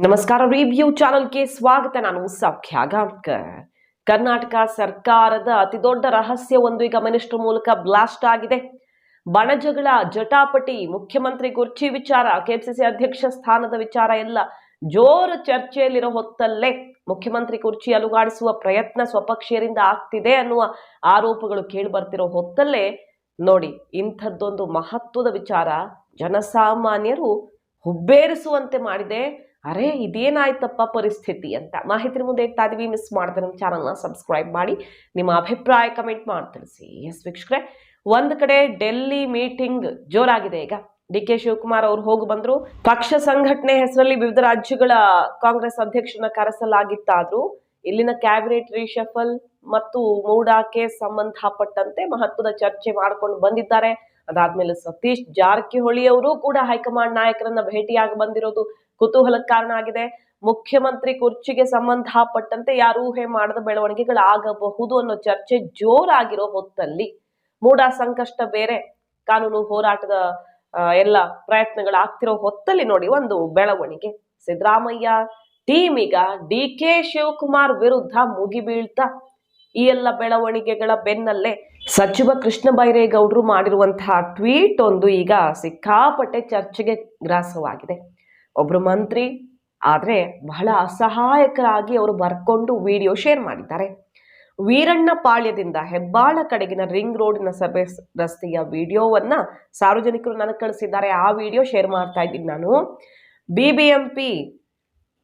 ನಮಸ್ಕಾರ. ರಿವ್ಯೂ ಚಾನಲ್ಗೆ ಸ್ವಾಗತ. ನಾನು ಸೌಖ್ಯ ಗಾಂವ್ಕರ್. ಕರ್ನಾಟಕ ಸರ್ಕಾರದ ಅತಿದೊಡ್ಡ ರಹಸ್ಯವೊಂದು ಈಗ ಮಿನಿಸ್ಟರ್ ಮೂಲಕ ಬ್ಲಾಸ್ಟ್ ಆಗಿದೆ. ಬಣಜಗಳ ಜಟಾಪಟಿ, ಮುಖ್ಯಮಂತ್ರಿ ಕುರ್ಚಿ ವಿಚಾರ, ಕೆಪಿಸಿಸಿ ಅಧ್ಯಕ್ಷ ಸ್ಥಾನದ ವಿಚಾರ ಎಲ್ಲ ಜೋರು ಚರ್ಚೆಯಲ್ಲಿರೋ ಹೊತ್ತಲ್ಲೇ ಮುಖ್ಯಮಂತ್ರಿ ಕುರ್ಚಿ ಅಲುಗಾಡಿಸುವ ಪ್ರಯತ್ನ ಸ್ವಪಕ್ಷೀಯರಿಂದ ಆಗ್ತಿದೆ ಅನ್ನುವ ಆರೋಪಗಳು ಕೇಳಿ ಬರ್ತಿರೋ ಹೊತ್ತಲ್ಲೇ ನೋಡಿ, ಇಂಥದ್ದೊಂದು ಮಹತ್ವದ ವಿಚಾರ ಜನಸಾಮಾನ್ಯರು ಹುಬ್ಬೇರಿಸುವಂತೆ ಮಾಡಿದೆ. ಅರೆ ಇದೇನಾಯ್ತಪ್ಪ ಪರಿಸ್ಥಿತಿ ಅಂತ ಮಾಹಿತಿ ಮುಂದೆ ಇಡ್ತಾ ಇದೀವಿ. ಮಿಸ್ ಮಾಡಿದ್ರೆ ನಮ್ಮ ಚಾನಲ್ನ ಸಬ್ಸ್ಕ್ರೈಬ್ ಮಾಡಿ ನಿಮ್ಮ ಅಭಿಪ್ರಾಯ ಕಮೆಂಟ್ ಮಾಡಿ ತಿಳಿಸಿ. ಎಸ್ ವೀಕ್ಷಕರೇ, ಒಂದ್ ಕಡೆ ಡೆಲ್ಲಿ ಮೀಟಿಂಗ್ ಜೋರಾಗಿದೆ. ಈಗ ಡಿ.ಕೆ. ಶಿವಕುಮಾರ್ ಅವರು ಹೋಗಿ ಬಂದ್ರು. ಪಕ್ಷ ಸಂಘಟನೆ ಹೆಸರಲ್ಲಿ ವಿವಿಧ ರಾಜ್ಯಗಳ ಕಾಂಗ್ರೆಸ್ ಅಧ್ಯಕ್ಷರನ್ನ ಕರೆಸಲಾಗಿತ್ತಾದ್ರೂ ಇಲ್ಲಿನ ಕ್ಯಾಬಿನೆಟ್ ರಿಶಫಲ್ ಮತ್ತು ಮೂಡಾಕ್ಕೆ ಸಂಬಂಧಪಟ್ಟಂತೆ ಮಹತ್ವದ ಚರ್ಚೆ ಮಾಡ್ಕೊಂಡು ಬಂದಿದ್ದಾರೆ. ಅದಾದ್ಮೇಲೆ ಸತೀಶ್ ಜಾರಕಿಹೊಳಿ ಅವರು ಕೂಡ ಹೈಕಮಾಂಡ್ ನಾಯಕರನ್ನ ಭೇಟಿಯಾಗಿ ಬಂದಿರೋದು ಕುತೂಹಲಕ್ಕೆ ಕಾರಣ ಆಗಿದೆ. ಮುಖ್ಯಮಂತ್ರಿ ಕುರ್ಚಿಗೆ ಸಂಬಂಧಪಟ್ಟಂತೆ ಯಾರು ಊಹೆ ಮಾಡದ ಬೆಳವಣಿಗೆಗಳಾಗಬಹುದು ಅನ್ನೋ ಚರ್ಚೆ ಜೋರಾಗಿರೋ ಹೊತ್ತಲ್ಲಿ ಮೂಡಾ ಸಂಕಷ್ಟ ಬೇರೆ, ಕಾನೂನು ಹೋರಾಟದ ಎಲ್ಲ ಪ್ರಯತ್ನಗಳಾಗ್ತಿರೋ ಹೊತ್ತಲ್ಲಿ ನೋಡಿ ಒಂದು ಬೆಳವಣಿಗೆ. ಸಿದ್ದರಾಮಯ್ಯ ಟೀಮ್ ಈಗ ಡಿ.ಕೆ. ಶಿವಕುಮಾರ್ ವಿರುದ್ಧ ಮುಗಿಬೀಳ್ತಾ ಈ ಎಲ್ಲ ಬೆಳವಣಿಗೆಗಳ ಬೆನ್ನಲ್ಲೇ ಸಚಿವ ಕೃಷ್ಣ ಬೈರೇಗೌಡರು ಮಾಡಿರುವಂತಹ ಟ್ವೀಟ್ ಒಂದು ಈಗ ಸಿಕ್ಕಾಪಟ್ಟೆ ಚರ್ಚೆಗೆ ಗ್ರಾಸವಾಗಿದೆ. ಒಬ್ರು ಮಂತ್ರಿ ಆದ್ರೆ ಬಹಳ ಅಸಹಾಯಕರಾಗಿ ಅವರು ಬರ್ಕೊಂಡು ವಿಡಿಯೋ ಶೇರ್ ಮಾಡಿದ್ದಾರೆ. ವೀರಣ್ಣ ಪಾಳ್ಯದಿಂದ ಹೆಬ್ಬಾಳ ಕಡೆಗಿನ ರಿಂಗ್ ರೋಡಿನ ಸರ್ವಿಸ್ ರಸ್ತೆಯ ವಿಡಿಯೋವನ್ನ ಸಾರ್ವಜನಿಕರು ನನಗೆ ಕಳಿಸಿದ್ದಾರೆ. ಆ ವಿಡಿಯೋ ಶೇರ್ ಮಾಡ್ತಾ ಇದ್ದೀನಿ ನಾನು. BBMP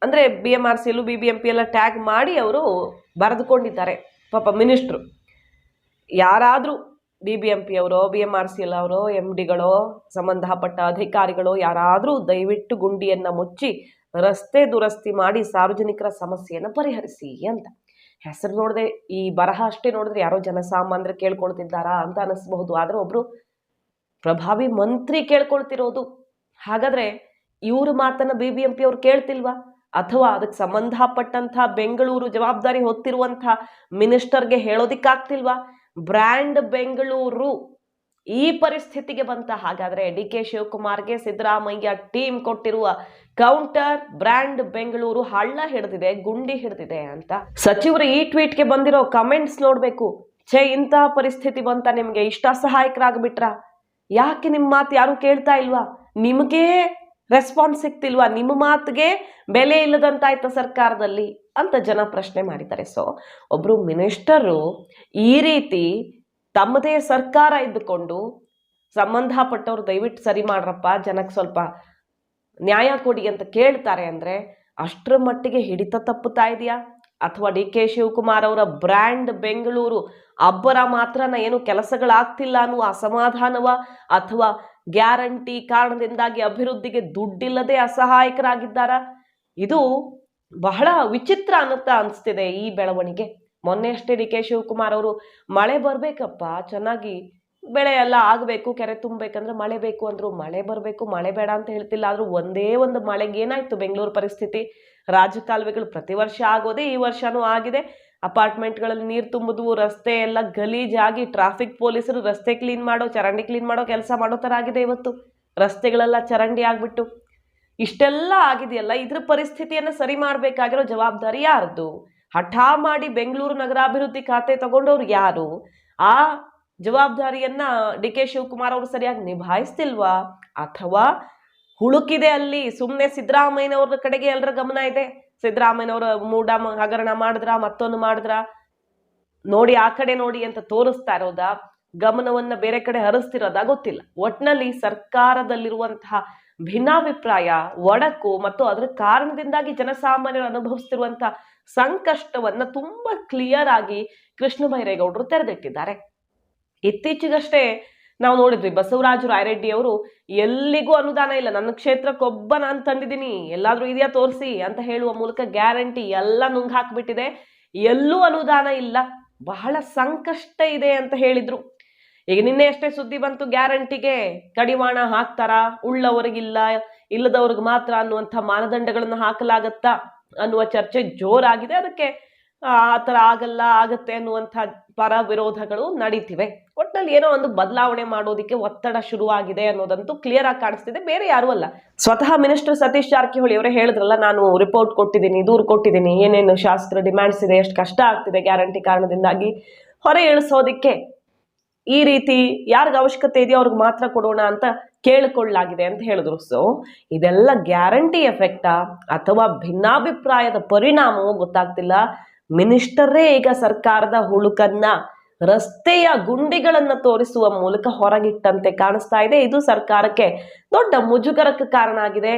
ಅಂದ್ರೆ BMRC BBMP ಎಲ್ಲ ಟ್ಯಾಗ್ ಮಾಡಿ ಅವರು ಬರೆದುಕೊಂಡಿದ್ದಾರೆ. ಪಾಪ ಮಿನಿಸ್ಟ್ರು ಯಾರಾದ್ರೂ BBMP ಅವರೋ BMRC ಅವರೋ MDಗಳೋ ಸಂಬಂಧಪಟ್ಟ ಅಧಿಕಾರಿಗಳು ಯಾರಾದ್ರೂ ದಯವಿಟ್ಟು ಗುಂಡಿಯನ್ನ ಮುಚ್ಚಿ ರಸ್ತೆ ದುರಸ್ತಿ ಮಾಡಿ ಸಾರ್ವಜನಿಕರ ಸಮಸ್ಯೆಯನ್ನ ಪರಿಹರಿಸಿ ಅಂತ. ಹೆಸರು ನೋಡದೆ ಈ ಬರಹ ಅಷ್ಟೇ ನೋಡಿದ್ರೆ ಯಾರೋ ಜನಸಾಮಾನ್ಯರು ಕೇಳ್ಕೊಳ್ತಿದ್ದಾರಾ ಅಂತ ಅನಿಸ್ಬಹುದು. ಆದ್ರೆ ಒಬ್ರು ಪ್ರಭಾವಿ ಮಂತ್ರಿ ಕೇಳ್ಕೊಳ್ತಿರೋದು. ಹಾಗಾದ್ರೆ ಇವ್ರ ಮಾತನ್ನ BBMP ಅವ್ರು ಕೇಳ್ತಿಲ್ವಾ? ಅಥವಾ ಅದಕ್ಕೆ ಸಂಬಂಧಪಟ್ಟಂತಹ ಬೆಂಗಳೂರು ಜವಾಬ್ದಾರಿ ಹೊತ್ತಿರುವಂತಹ ಮಿನಿಸ್ಟರ್ಗೆ ಹೇಳೋದಿಕ್ಕಾಗ್ತಿಲ್ವಾ? ಬ್ರ್ಯಾಂಡ್ ಬೆಂಗಳೂರು ಈ ಪರಿಸ್ಥಿತಿಗೆ ಬಂತ. ಹಾಗಾದ್ರೆ ಡಿ.ಕೆ. ಶಿವಕುಮಾರ್ಗೆ ಸಿದ್ದರಾಮಯ್ಯ ಟೀಮ್ ಕೊಟ್ಟಿರುವ ಕೌಂಟರ್ ಬ್ರ್ಯಾಂಡ್ ಬೆಂಗಳೂರು ಹಳ್ಳ ಹಿಡಿದಿದೆ, ಗುಂಡಿ ಹಿಡಿದಿದೆ ಅಂತ. ಸಚಿವರು ಈ ಟ್ವೀಟ್ಗೆ ಬಂದಿರೋ ಕಮೆಂಟ್ಸ್ ನೋಡ್ಬೇಕು. ಇಂತಹ ಪರಿಸ್ಥಿತಿ ಬಂತ, ನಿಮ್ಗೆ ಇಷ್ಟ ಅಸಹಾಯಕರಾಗ್ಬಿಟ್ರ? ಯಾಕೆ ನಿಮ್ಮ ಮಾತು ಯಾರು ಕೇಳ್ತಾ ಇಲ್ವಾ? ನಿಮ್ಗೆ ರೆಸ್ಪಾನ್ಸ್ ಸಿಗ್ತಿಲ್ವಾ? ನಿಮ್ಮ ಮಾತಿಗೆ ಬೆಲೆ ಇಲ್ಲದಂತಾಯ್ತ ಸರ್ಕಾರದಲ್ಲಿ ಅಂತ ಜನ ಪ್ರಶ್ನೆ ಮಾಡಿದ್ದಾರೆ. ಸೊ ಒಬ್ರು ಮಿನಿಸ್ಟರು ಈ ರೀತಿ ತಮ್ಮದೇ ಸರ್ಕಾರ ಇದ್ದುಕೊಂಡು ಸಂಬಂಧಪಟ್ಟವ್ರು ದಯವಿಟ್ಟು ಸರಿ ಮಾಡ್ರಪ್ಪ, ಜನಕ್ಕೆ ಸ್ವಲ್ಪ ನ್ಯಾಯ ಕೊಡಿ ಅಂತ ಕೇಳ್ತಾರೆ ಅಂದ್ರೆ ಅಷ್ಟರ ಮಟ್ಟಿಗೆ ಹಿಡಿತ ತಪ್ಪುತ್ತಾ ಇದೆಯಾ? ಅಥವಾ ಡಿ.ಕೆ. ಶಿವಕುಮಾರ್ ಅವರ ಬ್ರ್ಯಾಂಡ್ ಬೆಂಗಳೂರು ಅಬ್ಬರ ಮಾತ್ರನ ಏನು ಕೆಲಸಗಳಾಗ್ತಿಲ್ಲ ಅನ್ನುವ ಅಸಮಾಧಾನವ, ಅಥವಾ ಗ್ಯಾರಂಟಿ ಕಾರಣದಿಂದಾಗಿ ಅಭಿವೃದ್ಧಿಗೆ ದುಡ್ಡಿಲ್ಲದೆ ಅಸಹಾಯಕರಾಗಿದ್ದಾರ? ಇದು ಬಹಳ ವಿಚಿತ್ರ ಅನ್ನುತ್ತಾ ಅನಿಸ್ತಿದೆ ಈ ಬೆಳವಣಿಗೆ. ಮೊನ್ನೆ ಅಷ್ಟೇ ಡಿ.ಕೆ. ಶಿವಕುಮಾರ್ ಅವರು ಮಳೆ ಬರ್ಬೇಕಪ್ಪ, ಚೆನ್ನಾಗಿ ಬೆಳೆ ಎಲ್ಲ ಆಗ್ಬೇಕು, ಕೆರೆ ತುಂಬಬೇಕಂದ್ರೆ ಮಳೆ ಬೇಕು ಅಂದ್ರು. ಮಳೆ ಬರ್ಬೇಕು, ಮಳೆ ಬೇಡ ಅಂತ ಹೇಳ್ತಿಲ್ಲ. ಆದ್ರೂ ಒಂದೇ ಒಂದು ಮಳೆಗೆ ಏನಾಯ್ತು ಬೆಂಗಳೂರು ಪರಿಸ್ಥಿತಿ? ರಾಜಕಾಲುವೆಗಳು ಪ್ರತಿ ವರ್ಷ ಆಗೋದೇ, ಈ ವರ್ಷನೂ ಆಗಿದೆ. ಅಪಾರ್ಟ್ಮೆಂಟ್ಗಳಲ್ಲಿ ನೀರು ತುಂಬುದು, ರಸ್ತೆ ಎಲ್ಲ ಗಲೀಜಾಗಿ ಟ್ರಾಫಿಕ್ ಪೊಲೀಸರು ರಸ್ತೆ ಕ್ಲೀನ್ ಮಾಡೋ, ಚರಂಡಿ ಕ್ಲೀನ್ ಮಾಡೋ ಕೆಲಸ ಮಾಡೋ ತರ ಆಗಿದೆ ಇವತ್ತು. ರಸ್ತೆಗಳೆಲ್ಲ ಚರಂಡಿ ಆಗ್ಬಿಟ್ಟು ಇಷ್ಟೆಲ್ಲ ಆಗಿದೆಯಲ್ಲ, ಇದ್ರ ಪರಿಸ್ಥಿತಿಯನ್ನ ಸರಿ ಮಾಡ್ಬೇಕಾಗಿರೋ ಜವಾಬ್ದಾರಿ ಯಾರ್ದು? ಹಠ ಮಾಡಿ ಬೆಂಗಳೂರು ನಗರಾಭಿವೃದ್ಧಿ ಖಾತೆ ತಗೊಂಡವ್ರು ಯಾರು? ಆ ಜವಾಬ್ದಾರಿಯನ್ನ ಡಿ.ಕೆ. ಶಿವಕುಮಾರ್ ಅವರು ಸರಿಯಾಗಿ ನಿಭಾಯಿಸ್ತಿಲ್ವಾ? ಅಥವಾ ಹುಳುಕಿದೆ ಅಲ್ಲಿ? ಸುಮ್ಮನೆ ಸಿದ್ದರಾಮಯ್ಯನವ್ರ ಕಡೆಗೆ ಎಲ್ಲರ ಗಮನ ಇದೆ. ಸಿದ್ದರಾಮಯ್ಯನವರ ಮೂಡ ಹಗರಣ ಮಾಡಿದ್ರ, ಮತ್ತೊಂದು ಮಾಡಿದ್ರ, ನೋಡಿ ಆ ಕಡೆ ನೋಡಿ ಅಂತ ತೋರಿಸ್ತಾ ಇರೋದಾ, ಗಮನವನ್ನ ಬೇರೆ ಕಡೆ ಹರಿಸ್ತಿರೋದಾ ಗೊತ್ತಿಲ್ಲ. ಒಟ್ನಲ್ಲಿ ಸರ್ಕಾರದಲ್ಲಿರುವಂತಹ ಭಿನ್ನಾಭಿಪ್ರಾಯ, ಒಡಕು ಮತ್ತು ಅದರ ಕಾರಣದಿಂದಾಗಿ ಜನಸಾಮಾನ್ಯರು ಅನುಭವಿಸ್ತಿರುವಂತಹ ಸಂಕಷ್ಟವನ್ನ ತುಂಬಾ ಕ್ಲಿಯರ್ ಆಗಿ ಕೃಷ್ಣ ಬೈರೇಗೌಡರು ತೆರೆದಿಟ್ಟಿದ್ದಾರೆ. ಇತ್ತೀಚೆಗಷ್ಟೇ ನಾವು ನೋಡಿದ್ವಿ, ಬಸವರಾಜ ರಾಯರೆಡ್ಡಿ ಅವರು ಎಲ್ಲಿಗೂ ಅನುದಾನ ಇಲ್ಲ, ನನ್ನ ಕ್ಷೇತ್ರಕ್ಕೊಬ್ಬ ನಾನು ತಂದಿದ್ದೀನಿ, ಎಲ್ಲಾದ್ರೂ ಇದೆಯಾ ತೋರಿಸಿ ಅಂತ ಹೇಳುವ ಮೂಲಕ ಗ್ಯಾರಂಟಿ ಎಲ್ಲ ನುಂಗ್ ಹಾಕ್ಬಿಟ್ಟಿದೆ. ಎಲ್ಲೂ ಅನುದಾನ ಇಲ್ಲ, ಬಹಳ ಸಂಕಷ್ಟ ಇದೆ ಅಂತ ಹೇಳಿದ್ರು. ಈಗ ನಿನ್ನೆ ಅಷ್ಟೇ ಸುದ್ದಿ ಬಂತು, ಗ್ಯಾರಂಟಿಗೆ ಕಡಿವಾಣ ಹಾಕ್ತಾರ, ಉಳ್ಳವರಿಗಿಲ್ಲ ಇಲ್ಲದವ್ರಿಗೆ ಮಾತ್ರ ಅನ್ನುವಂಥ ಮಾನದಂಡಗಳನ್ನ ಹಾಕಲಾಗತ್ತಾ ಅನ್ನುವ ಚರ್ಚೆ ಜೋರಾಗಿದೆ. ಅದಕ್ಕೆ ಆ ಥರ ಆಗಲ್ಲ ಆಗತ್ತೆ ಅನ್ನುವಂಥ ಪರ ವಿರೋಧಗಳು ನಡೀತಿವೆ. ಒಟ್ನಲ್ಲಿ ಏನೋ ಒಂದು ಬದಲಾವಣೆ ಮಾಡೋದಕ್ಕೆ ಒತ್ತಡ ಶುರುವಾಗಿದೆ ಅನ್ನೋದಂತೂ ಕ್ಲಿಯರ್ ಆಗಿ ಕಾಣಿಸ್ತಿದೆ. ಬೇರೆ ಯಾರೂ ಅಲ್ಲ, ಸ್ವತಃ ಮಿನಿಸ್ಟರ್ ಸತೀಶ್ ಜಾರಕಿಹೊಳಿ ಅವರೇ ಹೇಳಿದ್ರಲ್ಲ, ನಾನು ರಿಪೋರ್ಟ್ ಕೊಟ್ಟಿದ್ದೀನಿ, ದೂರು ಕೊಟ್ಟಿದ್ದೀನಿ, ಏನೇನು ಶಾಸ್ತ್ರ ಡಿಮ್ಯಾಂಡ್ಸ್ ಇದೆ, ಎಷ್ಟು ಕಷ್ಟ ಆಗ್ತಿದೆ ಗ್ಯಾರಂಟಿ ಕಾರಣದಿಂದಾಗಿ, ಹೊರೆ ಇಳಿಸೋದಿಕ್ಕೆ ಈ ರೀತಿ ಯಾರಿಗ ಅವಶ್ಯಕತೆ ಇದೆಯೋ ಅವ್ರಿಗೆ ಮಾತ್ರ ಕೊಡೋಣ ಅಂತ ಕೇಳಿಕೊಳ್ಳಲಾಗಿದೆ ಅಂತ ಹೇಳಿದ್ರು. ಸೊ ಇದೆಲ್ಲ ಗ್ಯಾರಂಟಿ ಎಫೆಕ್ಟಾ ಅಥವಾ ಭಿನ್ನಾಭಿಪ್ರಾಯದ ಪರಿಣಾಮವೂ ಗೊತ್ತಾಗ್ತಿಲ್ಲ. ಮಿನಿಸ್ಟರೇ ಈಗ ಸರ್ಕಾರದ ಹುಳುಕನ್ನ ರಸ್ತೆಯ ಗುಂಡಿಗಳನ್ನ ತೋರಿಸುವ ಮೂಲಕ ಹೊರಗಿಟ್ಟಂತೆ ಕಾಣಿಸ್ತಾ ಇದೆ. ಇದು ಸರ್ಕಾರಕ್ಕೆ ದೊಡ್ಡ ಮುಜುಗರಕ್ಕೆ ಕಾರಣ ಆಗಿದೆ.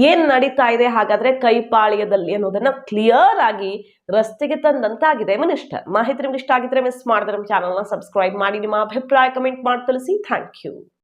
ಏನ್ ನಡೀತಾ ಇದೆ ಹಾಗಾದ್ರೆ ಕೈಪಾಳ್ಯದಲ್ಲಿ ಅನ್ನೋದನ್ನ ಕ್ಲಿಯರ್ ಆಗಿ ರಸ್ತೆಗೆ ತಂದಂತಾಗಿದೆ ಮಿನಿಸ್ಟರ್. ಮಾಹಿತಿ ನಿಮ್ಗೆ ಇಷ್ಟ ಆಗಿದ್ರೆ ಮಿಸ್ ಮಾಡಿದ್ರೆ ನಮ್ಮ ಚಾನಲ್ನ ಸಬ್ಸ್ಕ್ರೈಬ್ ಮಾಡಿ, ನಿಮ್ಮ ಅಭಿಪ್ರಾಯ ಕಮೆಂಟ್ ಮಾಡಿ ತಿಳಿಸಿ. Thank you.